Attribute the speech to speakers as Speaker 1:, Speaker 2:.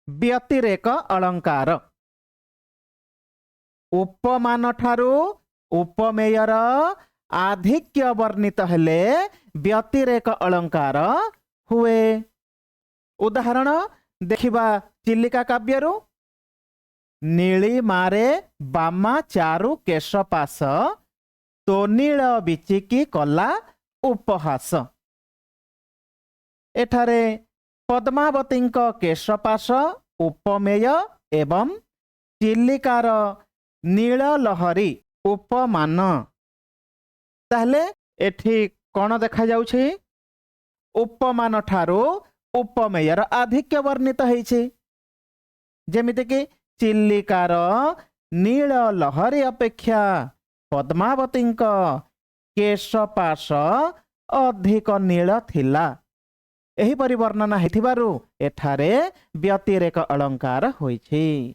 Speaker 1: ବ୍ୟତିରେକ अलंकार उपमान ठारू उपमेयर आधिक्य वर्णित हेले व्यतिरेक अलंकार हुए। उदाहरण देखिबा चिल्लिका काव्यरू नीलिमारे बामा चारु केशपास तो नील बिचिकी कला उपहास। एठारे पद्मावतींक केशपास उपमेय एवं चिल्लिकार नील लहरी उपमान। ताहले एठी कौन देखा जाउछि उपमान ठारू उपमेयर आधिक्य वर्णित होइछि। जेमिति कि चिल्लिकार नील लहरी अपेक्षा पद्मावतींक केशपास अधिक नील थिला। एही परिवर्णना हेथिबारु एठारे व्यतिरेक अलंकार होइछि।